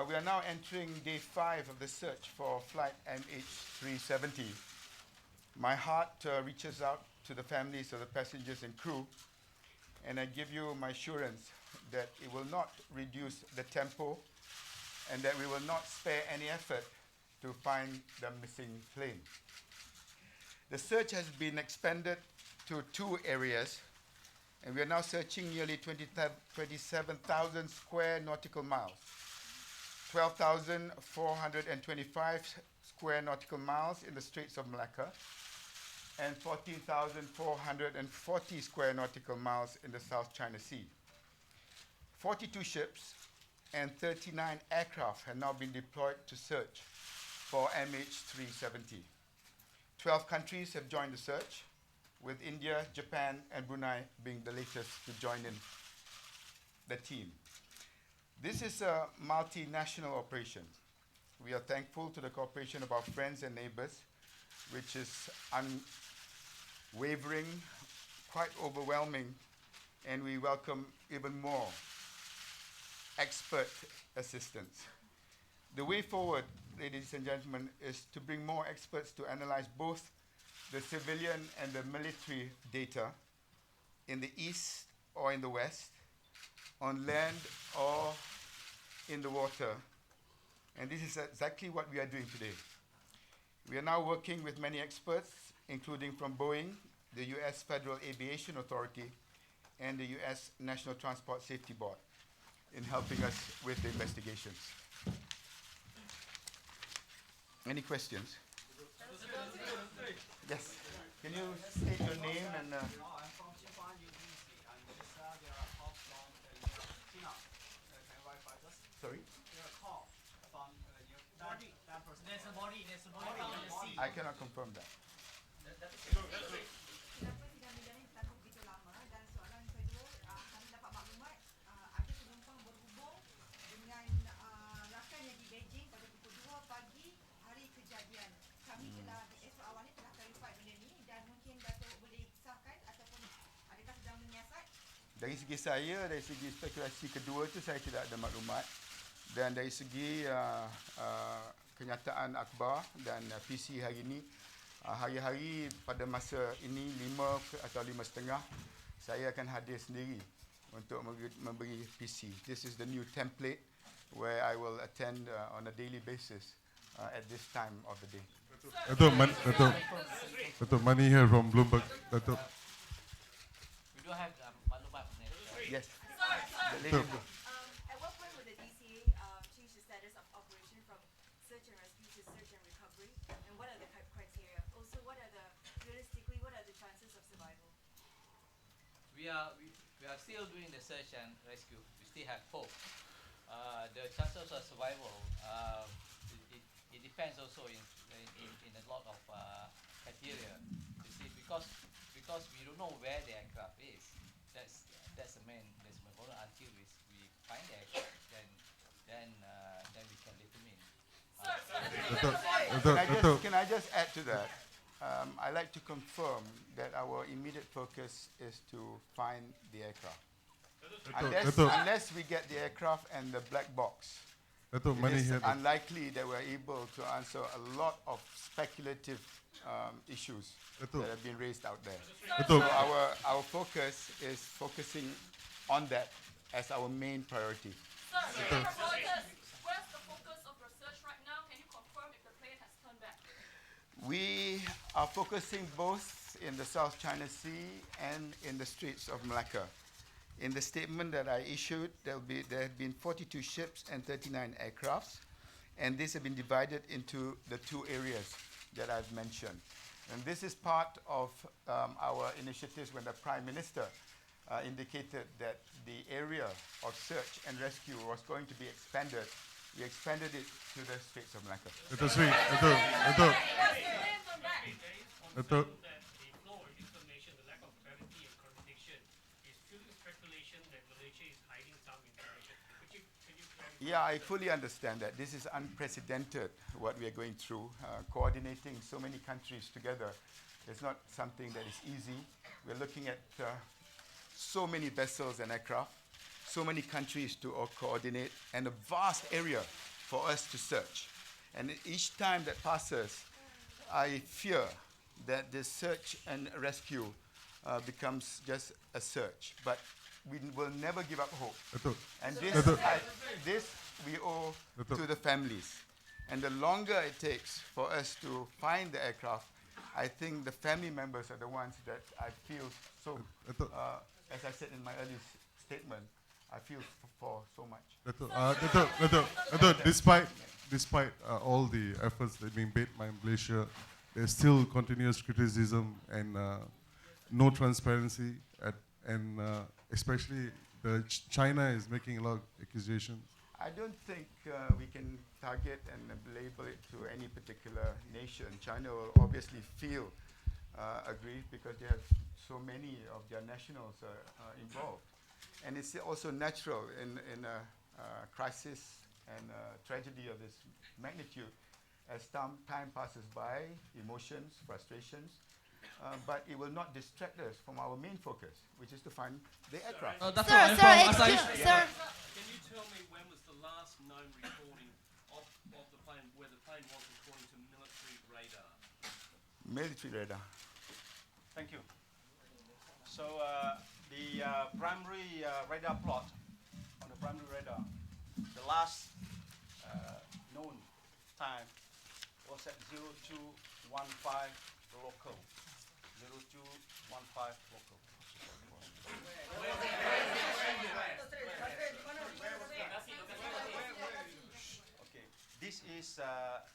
We are now entering day 5 of the search for flight MH370. My heart reaches out to the families of the passengers and crew, and I give you my assurance that it will not reduce the tempo and that we will not spare any effort to find the missing plane. The search has been expanded to 2 areas, and we are now searching nearly 27,000 square nautical miles, 12,425 square nautical miles in the Straits of Malacca, and 14,440 square nautical miles in the South China Sea. 42 ships and 39 aircraft have now been deployed to search for MH370. 12 countries have joined the search, with India, Japan, and Brunei being the latest to join in the team. This is a multinational operation. We are thankful to the cooperation of our friends and neighbors, which is unwavering, quite overwhelming, and we welcome even more expert assistance. The way forward, ladies and gentlemen, is to bring more experts to analyze both the civilian and the military data in the east or in the west, on land or in the water. And this is exactly what we are doing today. We are now working with many experts, including from Boeing, the US Federal Aviation Authority, and the US National Transport Safety Board in helping us with the investigations. Any questions? Yes. Can you state your name and... I'm from Xinhuan University, and there are calls from China. Can you verify this? Sorry? There are calls from that person. There's a body on the sea. I cannot confirm that. Kenapa sidang media ini berlaku begitu lama? Dan soalan kedua, kami dapat maklumat ada penumpang berhubung dengan rakan yang di Beijing pada pukul 2 pagi hari kejadian. Kami telah esok awalnya telah clarify benda ni dan mungkin Datuk boleh sahkan ataupun adakah sedang menyiasat? Dari segi saya, dari segi spekulasi kedua itu saya tidak ada maklumat. Dan dari segi kenyataan akhbar dan PC hari ini, hari-hari pada masa ini 5 atau 5.30 saya akan hadir sendiri untuk memberi PC. This is the new template where I will attend on a daily basis at this time of the day. Datuk Mani here from Bloomberg. Datuk. We do have maklumat. Yes. Sir. The lady. At what point will the DCA change the status of operation from search and rescue to search and recovery? And what are the criteria? Also, realistically, what are the chances of survival? We are still doing the search and rescue. We still have hope. The chances of survival, it depends also in a lot of criteria. You see, because we don't know where the aircraft is. That's the main problem. Until we find the aircraft, then we can determine. Can I just add to that? I'd like to confirm that our immediate focus is to find the aircraft. Unless we get the aircraft and the black box, it is unlikely that we're able to answer a lot of speculative issues that have been raised out there. So our focus is focusing on that as our main priority. Sir, where's the focus of your search right now? Can you confirm if the plane has turned back? We are focusing both in the South China Sea and in the Straits of Malacca. In the statement that I issued, there have been 42 ships and 39 aircrafts, and these have been divided into the 2 areas that I've mentioned. And this is part of our initiatives when the Prime Minister indicated that the area of search and rescue was going to be expanded. We expanded it to the Straits of Malacca. Yeah, I fully understand that. This is unprecedented, what we are going through. Coordinating so many countries together is not something that is easy. We're looking at so many vessels and aircraft, so many countries to coordinate and a vast area for us to search. And each time that passes, I fear that this search and rescue becomes just a search. But we will never give up hope. Dato', And this, Dato'. this we owe Dato'. to the families. And the longer it takes for us to find the aircraft, I think the family members are the ones that I feel so, Dato'. as I said in my earlier statement, I feel for so much. Dato', despite all the efforts that are being made by Malaysia, there's still continuous criticism and no transparency, and especially China is making a lot of accusations. I don't think we can target and label it to any particular nation. China will obviously feel aggrieved because they have so many of their nationals involved. And it's also natural in a crisis and tragedy of this magnitude. As time passes by, emotions, frustrations, but it will not distract us from our main focus, which is to find the aircraft. That's Sir, what I'm sir, from. excuse, sir. Can you tell me when was the last known recording of the plane, where the plane was according to military radar? Military radar. Thank you. So the primary radar plot on the primary radar, the last known time was at 0215 local. 0215 local. Okay, this is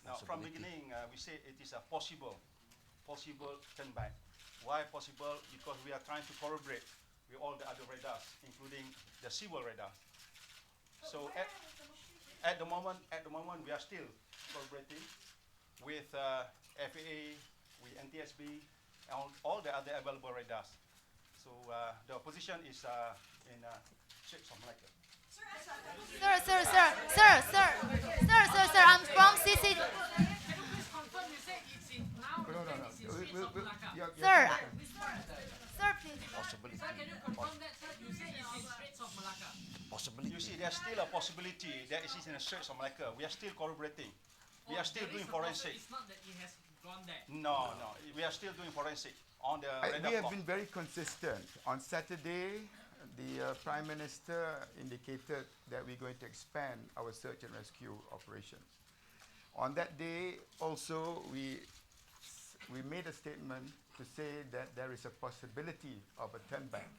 now from beginning we say it is a possible turn back. Why possible? Because we are trying to corroborate with all the other radars, including the seawall radar. So at the moment we are still collaborating with FAA, with NTSB, and all the other available radars. So the position is in Straits of Malacca. Sir, I'm from CC. Sir, sir, please. You see, there's still a possibility that it is in the Straits of Malacca. We are still corroborating. We are still doing forensic. It's not that it has gone there. No, we are still doing forensic on the radar We have plot. been very consistent. On Saturday, the Prime Minister indicated that we're going to expand our search and rescue operations. On that day, also, we made a statement to say that there is a possibility of a turn back.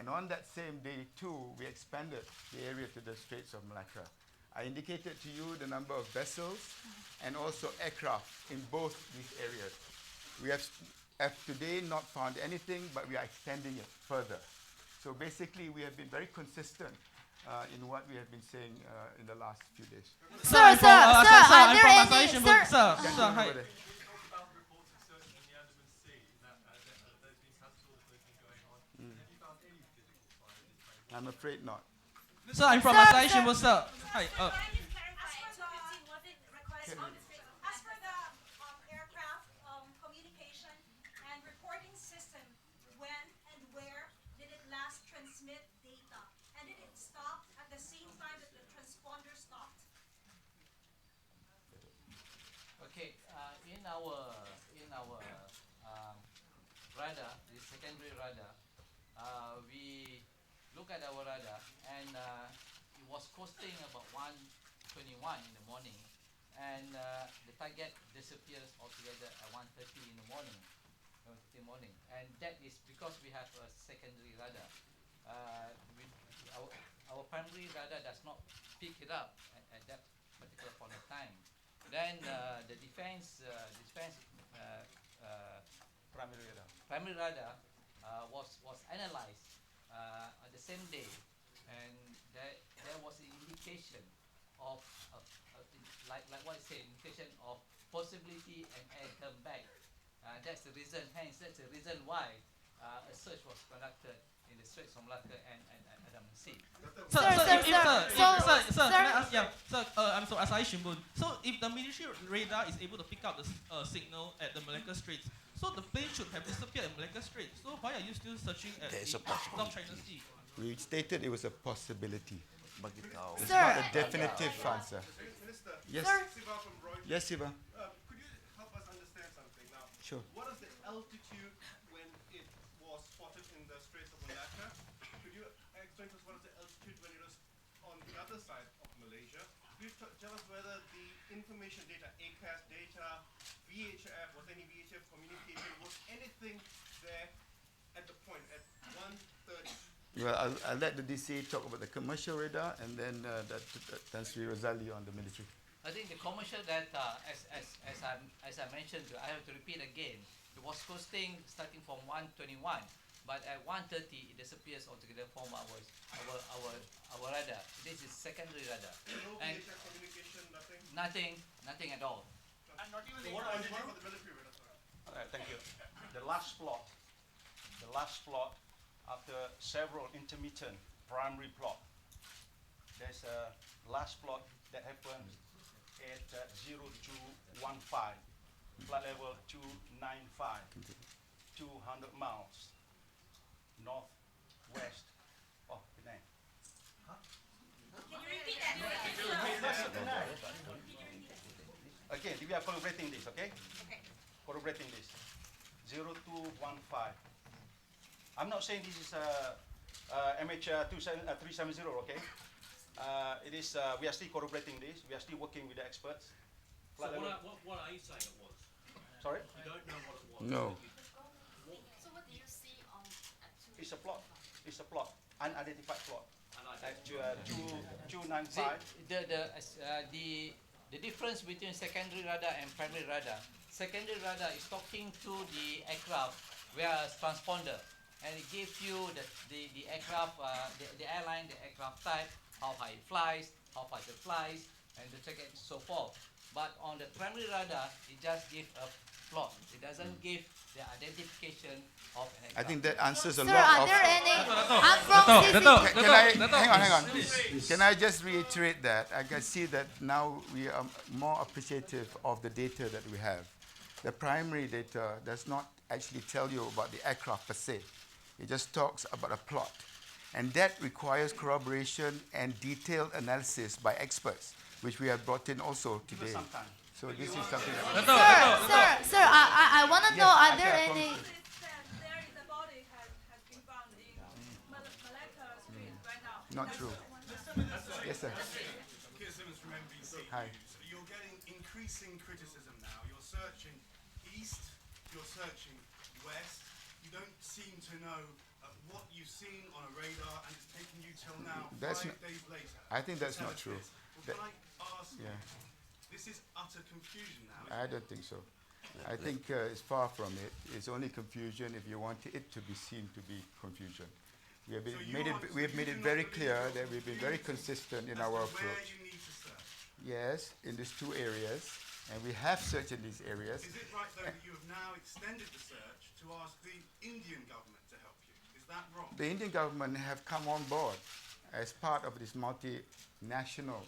And on that same day, too, we expanded the area to the Straits of Malacca. I indicated to you the number of vessels and also aircraft in both these areas. We have today not found anything, but we are extending it further. So basically, we have been very consistent in what we have been saying in the last few days. Sir, are there any, Association, sir? sir, Gentlemen hi. over there. About reports of searching in the Andaman Sea, that those been cancelled, they've been going on. Have you found any physical sign of this plane? I'm afraid not. Sir, I'm from Sir, Association, sir. what's up? Hi. As for the aircraft communication and reporting system, when and where did it last transmit data? And did it stop at the same time that the transponder stopped? Okay, in our radar, the secondary radar, we look at our radar and it was costing about 1:21 in the morning, and the target disappears altogether at 1:30 in the morning. And that is because we have a secondary radar. Our primary radar does not pick it up at that particular point of time. Then the defense primary radar was analyzed on the same day, and there was an indication of like what I say, indication of possibility and air turn back. That's the reason. Hence, that's the reason why a search was conducted in the Straits of Malacca and Andaman Sea. Sir, can I ask? Yeah, sir, I'm from Asahi Shimbun. So, if the military radar is able to pick up the signal at the Malacca Straits, so the plane should have disappeared at Malacca Straits. So, why are you still searching at the South China Sea? We stated it was a possibility. It's Sir. not a definitive answer. Minister, Yes. Sir. Siva from Reuters. Yes, Siva. Could you help us understand something now? Sure. What is the altitude when it was spotted in the Straits of Malacca? Could you explain to us what is the altitude when it was on the other side of Malaysia? Could you tell us whether the information data, ACAS data, VHF, was any VHF communication, was anything there at the point at 1:30? Well, I'll let the DC talk about the commercial radar, and then Tan Sri Razali on the military. I think the commercial data, as I mentioned, I have to repeat again. It was costing starting from 121, but at 130 it disappears altogether from our radar. This is secondary radar. No And VHF communication, nothing? nothing at all. And not even the for the military radar, sorry. Alright, thank you. The last plot after several intermittent primary plot, there's a last plot that happened at 0215, flight level 295, 200 miles northwest of Penang. Can you repeat that? Okay, we are corroborating this, okay? Okay. Corroborating this. 0215. I'm not saying this is MH370, okay? It is. We are still corroborating this. We are still working with the experts. So what are you saying it was? Sorry? You don't know what it was? No. So what do you see on at 2? It's a plot. It's a plot. Unidentified plot. At 295. The difference between secondary radar and primary radar. Secondary radar is talking to the aircraft via transponder, and it gives you the aircraft, the airline, the aircraft type, how high it flies, how fast it flies, and the ticket, so forth. But on the primary radar, it just gives a plot. It doesn't give the identification of an aircraft. I think that answers a Sir, lot are of. there any? I'm from CC. Can I hang on? Can I just reiterate that? I can see that now we are more appreciative of the data that we have. The primary data does not actually tell you about the aircraft per se. It just talks about a plot, and that requires corroboration and detailed analysis by experts, which we have brought in also Give us today. some time. So this is something that Sir, I want to know, are I there can any? There is a body has been found in Malacca Street right now. not true. Yes, sir. Keir Simmons from NBC Hi. News. You're getting increasing criticism now. You're searching east, you're searching west. You don't seem to know what you've seen on a radar, and it's taking you till now, That's 5 not- days later. I think that's to tell not us true. this. Well, That- can I ask, Yeah. this is utter confusion now. I don't think so. I think it's far from it. It's only confusion if you want it to be seen to be confusion. We have, we have made it very clear that we've been very consistent in our Where approach. you need to search. Yes, in these two areas, and we have searched in these areas. Is it right, though, that you have now extended the search to ask the Indian government to help you? Is that wrong? The Indian government have come on board as part of this multinational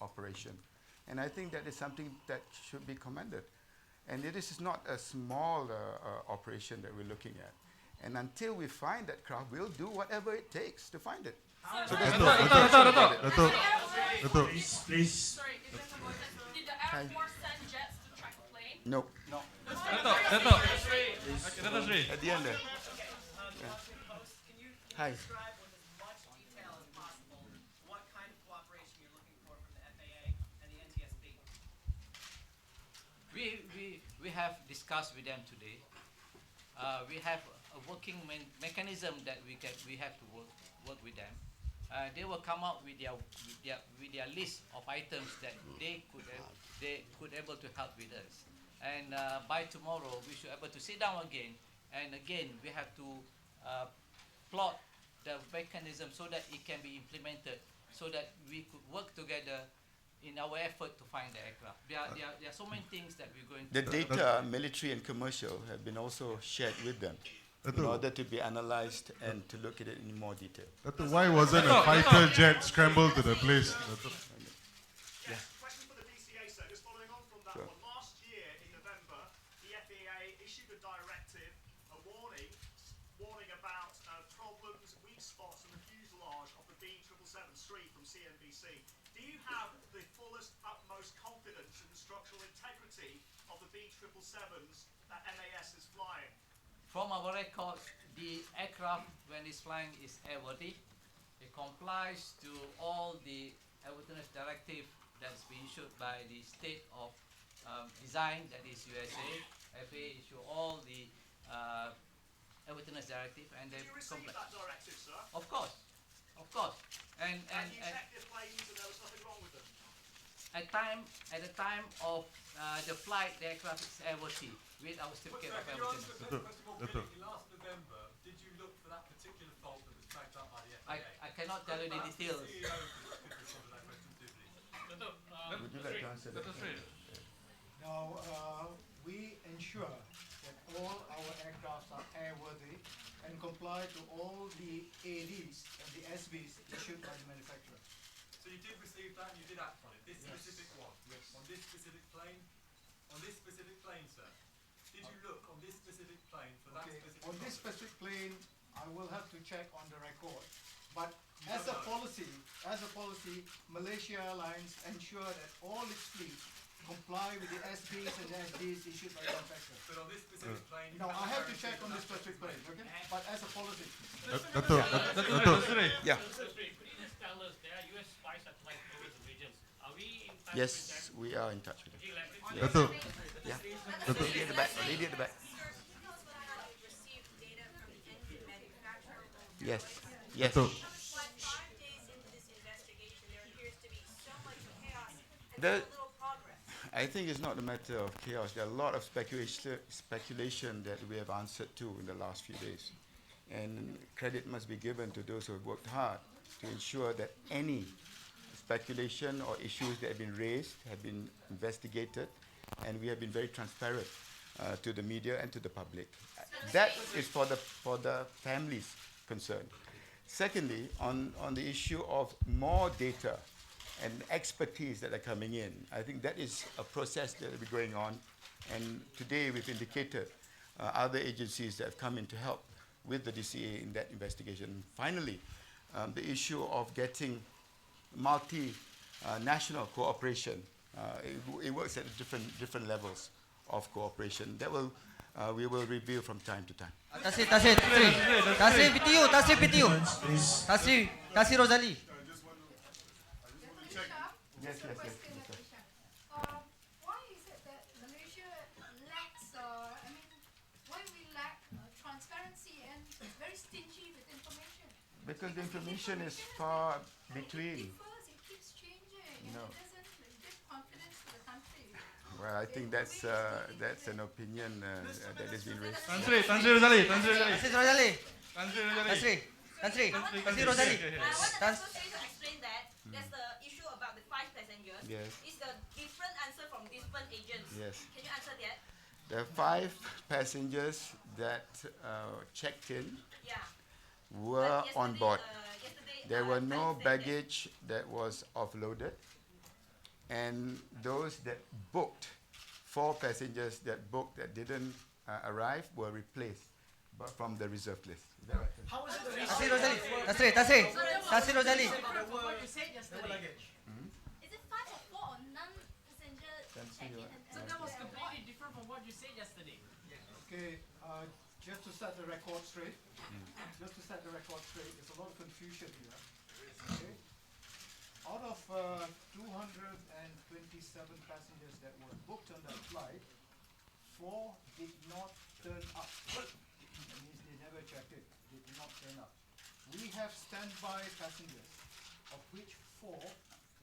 operation. And I think that is something that should be commended. And this is not a small operation that we're looking at. And until we find that craft, we'll do whatever it takes to find it. So there's no question about it. Please. Sorry, is there someone? Did the Air Force send jets to track the plane? No. No. At the end there. Can you Hi. describe with as much detail as possible what kind of cooperation you're looking for from the FAA and the NTSB? We have discussed with them today. We have a working mechanism that we have to work with them. They will come out with their list of items that they could able to help with us. And by tomorrow we should able to sit down again. And again we have to plot the mechanism so that it can be implemented, so that we could work together in our effort to find the aircraft. There are so many things that we're going to The data, military and commercial, have been also shared with them in order to be analyzed and to look at it in more detail. Why wasn't a fighter jet scrambled to the place? Yes, question for the DCA, sir. Just following on from that Sure. one. Last year in November, the FAA issued a directive, a warning about problems, weak spots spots in the fuselage of the B777 street from CNBC. Do you have the fullest, utmost confidence in the structural integrity of the B777s that MAS is flying? From our records, the aircraft, when it's flying, is airworthy. It complies to all the airworthiness directive that's been issued by the state of design, that is USA. FAA issue all the airworthiness directive, and they Did you receive that directive, sir? Of course, of course. And you checked the planes and there was nothing wrong with them? at the time of the flight, the aircraft is airworthy with our certificate of airworthiness. Last November, did you look for that particular fault that was flagged up by the FAA? I cannot tell you the details. CEO could respond to that question too, please. Would you like to answer that? Now, we ensure that all our aircrafts are airworthy and comply to all the ADs and the SBs issued by the manufacturer. So you did receive that and you did act on it, this specific one? Yes. On this specific plane? On this specific plane, sir? Did you look on this specific plane for that specific On this product? specific plane, I will have to check on the record. But You as a don't know. policy, Malaysia Airlines ensure that all its fleet comply with the SBs and SDs issued by the manufacturer. But on this specific plane, you No, I haven't have to guaranteed check on that this that's specific plane, made. okay? But as a policy. Yeah. Could you just tell us, there are US spy satellites over the regions. Are we in touch with Yes, them? we are in touch with Could them. you elaborate? Yeah. Lady at the back. Lady at the back. Yes. Yes. I think it's not a matter of chaos. There are a lot of speculation that we have answered to in the last few days. And credit must be given to those who have worked hard to ensure that any speculation or issues that have been raised have been investigated, and we have been very transparent to the media and to the public. That is for the families concerned. Secondly, on the issue of more data and expertise that are coming in, I think that is a process that will be going on. And today we've indicated other agencies that have come in to help with the DCA in that investigation. Finally, the issue of getting multi-national cooperation. It works at different levels of cooperation. That will we will review from time to time. Tasir, Rosalie. Yes. Why is it that Malaysia lacks, why we lack transparency and very stingy with information? Because the information is far between. It keeps changing No. and it doesn't give confidence to the country. Well, I think that's an opinion that has been raised. Tansri Rosalie. Rosalie. I want to explain that. There's the issue about the 5 passengers. Yes. It's the different answer from different agents. Yes. Can you answer that? The 5 passengers that checked in Yeah. were on board. Yesterday, There were no flight baggage that was offloaded, and those that booked, 4 passengers that booked that didn't arrive were replaced but from the reserve list. Is that right? How is it Tasir Rosalie. What you said yesterday. Is it 5 or 4 or non-passenger check-in? So that was completely different from what you said yesterday. Okay, just to set the record straight, there's a lot of confusion here. Okay? Out of 227 passengers that were booked on that flight, 4 did not turn up. That means they never checked it. They did not turn up. We have standby passengers, of which 4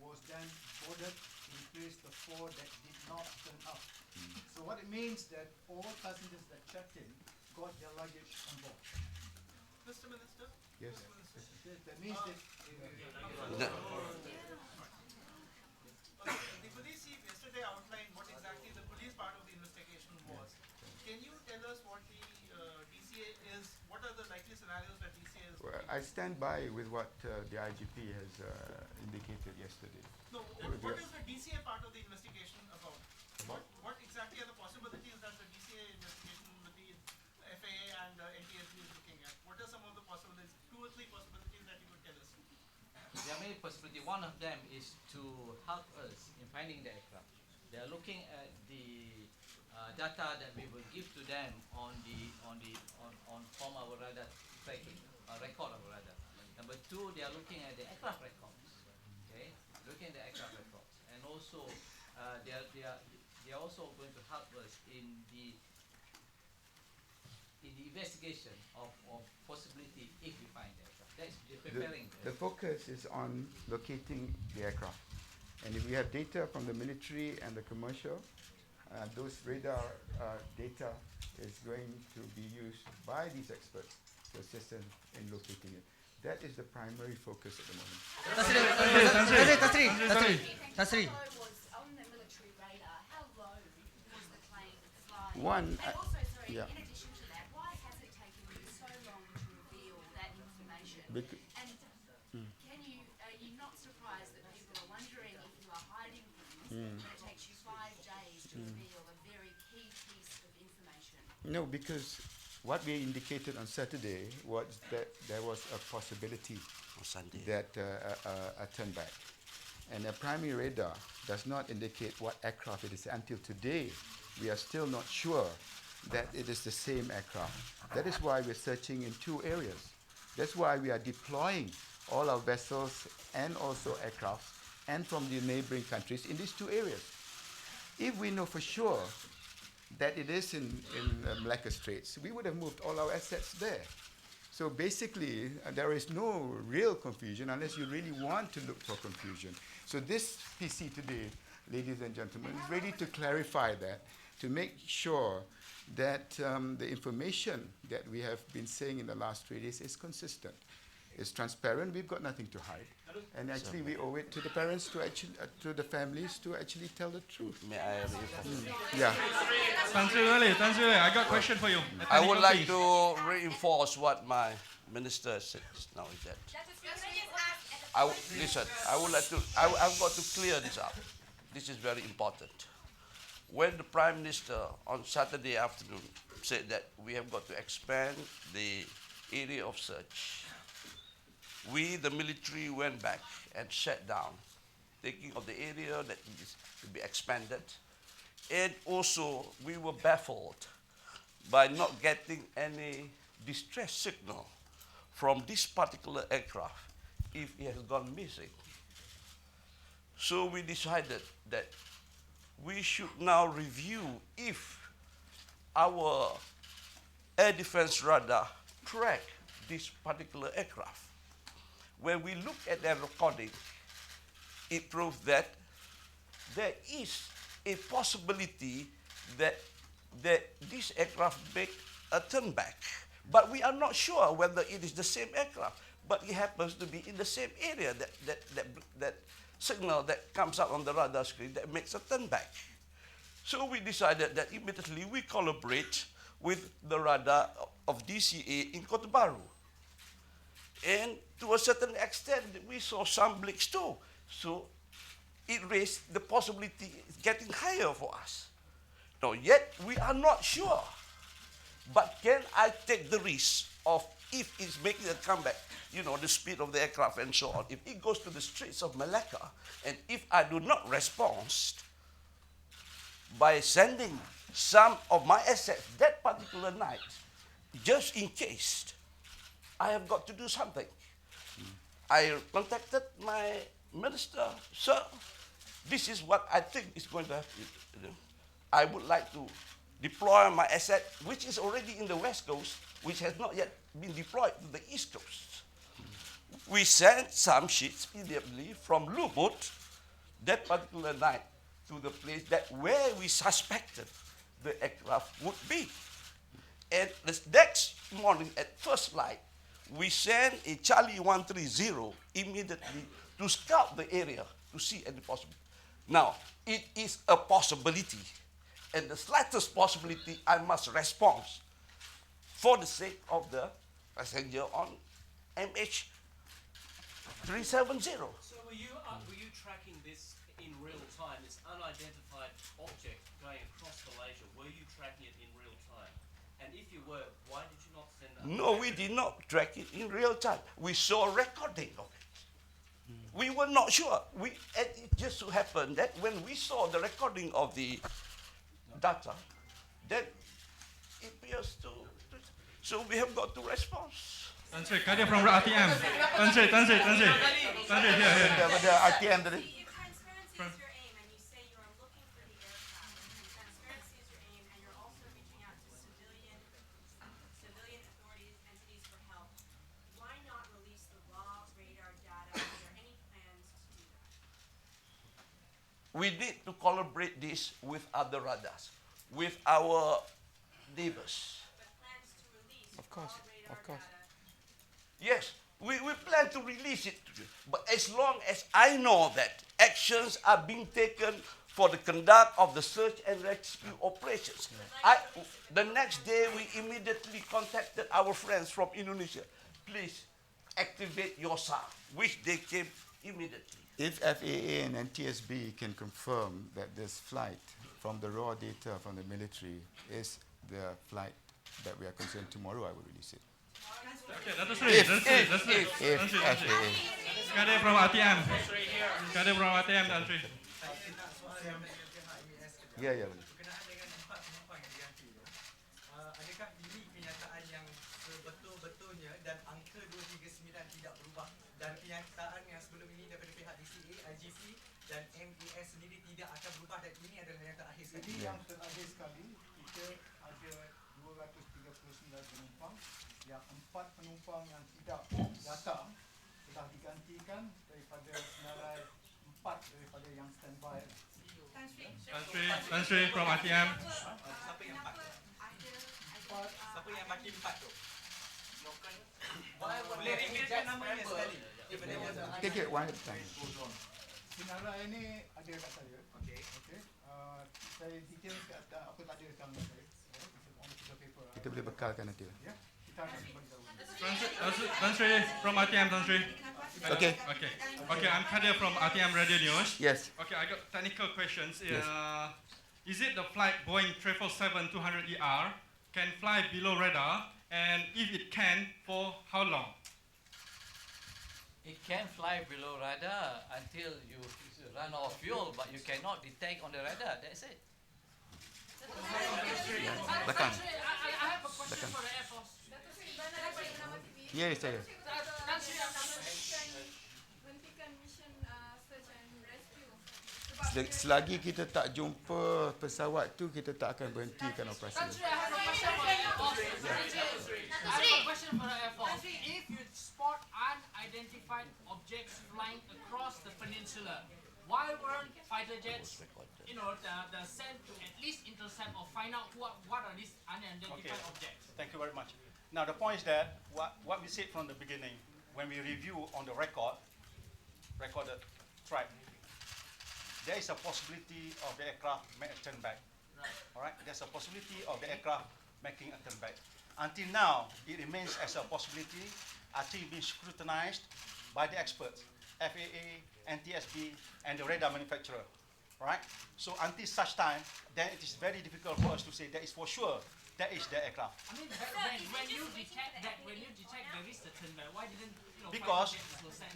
was then boarded to replace the 4 that did not turn up. So what it means that all passengers that checked in got their luggage on board. Mr. Minister? Yes. That means that The police chief yesterday outlined what exactly the police part of the investigation was. Can you tell us what the DCA is? What are the likely scenarios that DCA is? Well, I stand by with what the IGP has indicated yesterday. No, what is the DCA part of the investigation about? What exactly are the possibilities that the DCA investigation with the FAA and NTSB is looking at? What are some of the possibilities, 2 or 3 possibilities many possibilities. One of them is to help us in finding the aircraft. They are looking at the data that we will give to them on from our radar tracking, record of radar. Number two, they are looking at the aircraft records. Okay, looking at the aircraft records, and also they are also going to help us in the investigation of possibility if we find the aircraft. That's preparing. The focus is on locating the aircraft. And if we have data from the military and the commercial, those radar data is going to be used by these experts to assist us in locating it. That is the primary focus at the moment. Tasri. On the military radar, how low was the plane flying? One, And also, sorry, yeah. in addition to that, why has it taken you so long to reveal that information? And are you not surprised that people are wondering if you are hiding things, and it takes you 5 days to reveal a very key piece of information? No, because what we indicated on Saturday was that there was a possibility that a turn back. And a primary radar does not indicate what aircraft it is. Until today, we are still not sure that it is the same aircraft. That is why we're searching in 2 areas. That's why we are deploying all our vessels and also aircraft and from the neighboring countries in these 2 areas. If we know for sure that it is in Malacca Straits, we would have moved all our assets there. So basically, there is no real confusion unless you really want to look for confusion. So this PC today, ladies and gentlemen, is ready to clarify that, to make sure that the information that we have been saying in the last 3 days is consistent. It's transparent, we've got nothing to hide. And actually we owe it to the parents, to actually, to the families to actually tell the truth. May I reinforce? Yeah. Tan Sri Wali, I got a question for you. I would like to reinforce what my minister said just now. Is that listen, I've got to clear this up. This is very important. When the Prime Minister on Saturday afternoon said that we have got to expand the area of search, we, the military, went back and sat down, thinking of the area that is to be expanded. And also, we were baffled by not getting any distress signal from this particular aircraft if it has gone missing. So we decided that we should now review if our air defense radar track this particular aircraft. When we look at their recording, it proves that there is a possibility that this aircraft make a turn back. But we are not sure whether it is the same aircraft, but it happens to be in the same area, that signal that comes up on the radar screen that makes a turn back. So we decided that immediately we collaborate with the radar of DCA in Kota Baru. And to a certain extent, we saw some blinks too. So it raised the possibility getting higher for us. Now, yet we are not sure. But can I take the risk of, if it's making a comeback, you know, the speed of the aircraft and so on, if it goes to the Straits of Malacca, and if I do not respond by sending some of my assets that particular night, just in case, I have got to do something. I contacted my minister, sir, this is what I think is going to happen. I would like to deploy my asset, which is already in the West Coast, which has not yet been deployed to the East Coast. We sent some ships immediately from Lubot that particular night to the place that where we suspected the aircraft would be. And the next morning at first light, we sent a Charlie 130 immediately to scout the area to see any possibility. Now, it is a possibility, and the slightest possibility I must respond for the sake of the passenger on MH370. So were you tracking this in real time, this unidentified object going across Malaysia? Were you tracking it in real time? And if you were, why did you not send that? No, we did not track it in real time. We saw a recording of it. we were not sure. And it just so happened that when we saw the recording of the data, then it appears to. So we have got to respond. Tan Sri, Kadir from RTM. Tan Sri, here. Daripada RTM tadi. If transparency is your aim and you say you are looking for the aircraft, and transparency is your aim and you're also reaching out to civilian authorities, entities for help, why not release the raw radar data? Are there any plans to do that? We need to collaborate this with other radars, with our neighbors. But plans to release Of course, raw radar of course. data? Yes, we plan to release it to you. But as long as I know that actions are being taken for the conduct of the search and rescue operations, the next day we immediately contacted our friends from Indonesia. Please activate your SAR, which they came immediately. If FAA and NTSB can confirm that this flight from the raw data from the military is the flight that we are concerned tomorrow, I will release it. Okay, Dato' Sri. If FAA. Kadir from RTM. Tan Sri. Ya. Berkenaan dengan penumpang yang diganti, adakah ini kenyataan yang sebetul-betulnya dan angka 239 tidak berubah dan kenyataan yang sebelum ini daripada pihak DCA, IGP dan MAS sendiri tidak akan berubah dan ini adalah yang terakhir sekali? Jadi yang terakhir sekali kita ada 239 penumpang, yang 4 penumpang yang tidak datang telah digantikan daripada senarai 4 daripada yang standby. Tan Sri from RTM. Siapa yang 4 tu? Siapa yang baki 4 tu? Boleh revealkan namanya sekali? Take it one at a time. Senarai ini ada kat saya. Okey. Saya detail apa tak ada dalam saya. On the paper. Kita boleh bekalkan nanti. Ya. Kita akan bagi tahu. Tan Sri from RTM. Tan Sri. Okay, I'm Kadir from RTM Radio News. Yes. Okay, I got technical questions. Yes. Is it the flight Boeing 777-200ER can fly below radar, and if it can, for how long? It can fly below radar until you run out of fuel, but you cannot detect on the radar. That's it. Belakang. I have a question for the Air Force. Yes, saya. Selagi kita tak jumpa pesawat tu, kita tak akan berhentikan operasi. I have a question for the Air Force. If you spot unidentified objects flying across the peninsula, why weren't fighter jets, sent to at least intercept or find out what are these unidentified objects? Thank you very much. Now the point is that what we said from the beginning, when we review on the recorded track, there is a possibility of the aircraft make a turn back. Right. All right, there's a possibility of the aircraft making a turn back. Until now, it remains as a possibility until being scrutinized by the experts, FAA, NTSB, and the radar manufacturer. Right? So until such time, then it is very difficult for us to say that is for sure that is the aircraft. I mean, when you detect there is a turn back, why didn't Because fighter jets send?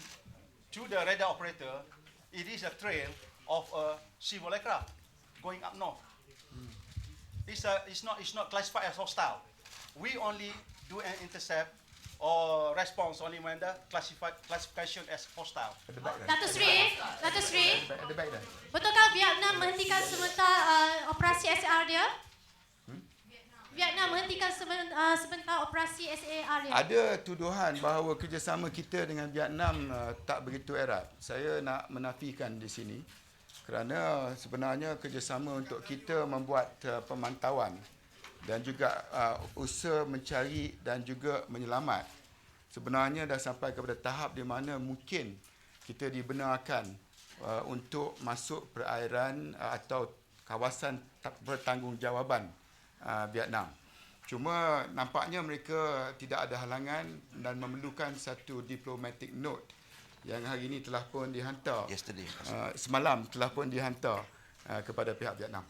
to the radar operator, it is a trail of a civil aircraft going up north. It's not classified as hostile. We only do an intercept or response only when the classification as hostile. Dato' Sri, Ada baik dah. betulkah Vietnam menghentikan sebentar operasi SAR dia? Vietnam menghentikan sebentar operasi SAR dia? Ada tuduhan bahawa kerjasama kita dengan Vietnam tak begitu erat. Saya nak menafikan di sini kerana sebenarnya kerjasama untuk kita membuat pemantauan dan juga usaha mencari dan juga menyelamat sebenarnya dah sampai kepada tahap di mana mungkin kita dibenarkan untuk masuk perairan atau kawasan bertanggungjawab Vietnam. Cuma nampaknya mereka tidak ada halangan dan memerlukan satu diplomatic note yang hari ini telah pun dihantar. Yesterday. Semalam telah pun dihantar kepada pihak Vietnam.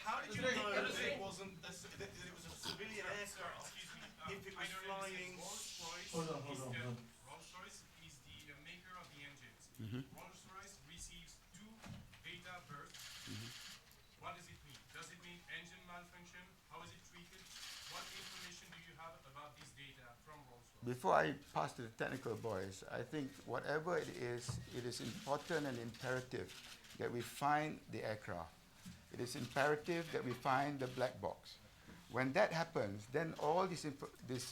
How did you know that it was a civilian aircraft? flying Rolls-Royce Hold on. Rolls-Royce is the maker of the engines. Mhm. Rolls-Royce receives 2 data bursts. Mhm. What does it mean? Does it mean engine malfunction? How is it treated? What information do you have about this data from Rolls-Royce? Before I pass to the technical boys, I think whatever it is important and imperative that we find the aircraft. It is imperative that we find the black box. When that happens, then all these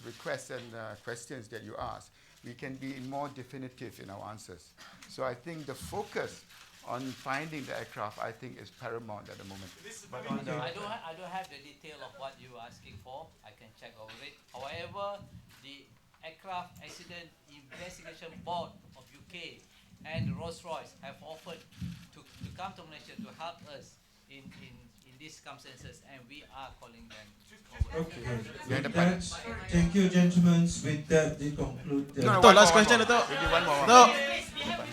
requests and questions that you ask, we can be more definitive in our answers. So I think the focus on finding the aircraft, I think, is paramount at the moment. But on the I don't have the detail of what you are asking for. I can check over it. However, the Aircraft Accident Investigation Board of UK and Rolls-Royce have offered to come to Malaysia to help us in these circumstances, and we are calling them over. Okay. With that, thank you, gentlemen. With that, we conclude the... No, last question, Dato'. No. Bagaimana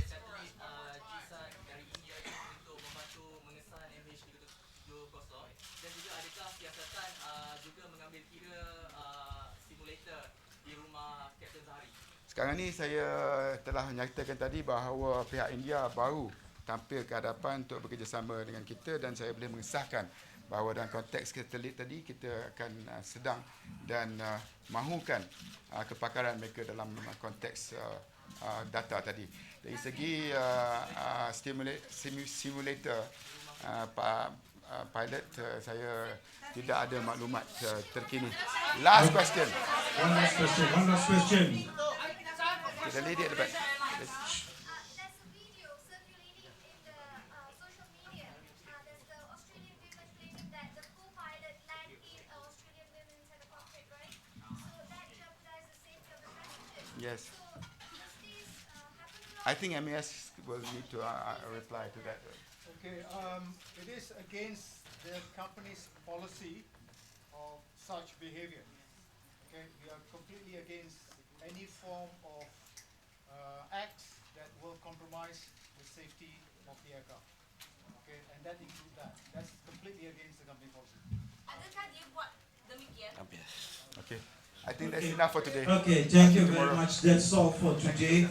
satelit GSAT dari India untuk membantu mengesan MH370 dan juga adakah siasatan juga mengambil kira simulator di rumah Kapten Zahari? Sekarang ni saya telah menyatakan tadi bahawa pihak India baru tampil ke hadapan untuk bekerjasama dengan kita, dan saya boleh mengesahkan bahawa dalam konteks satelit tadi kita akan sedang dan mahukan kepakaran mereka dalam konteks data tadi. Dari segi simulator pilot, saya tidak ada maklumat terkini. Last question. One last question. The lady at the back. Yes. I think MAS will need to reply to that. Okay, it is against the company's policy of such behavior. Okay, we are completely against any form of acts that will compromise the safety of the aircraft. Okay, and that includes that. That's completely against the company policy. Adakah dia buat demikian? Okay. I think that's enough for today. Okay, thank you very much. That's all for today.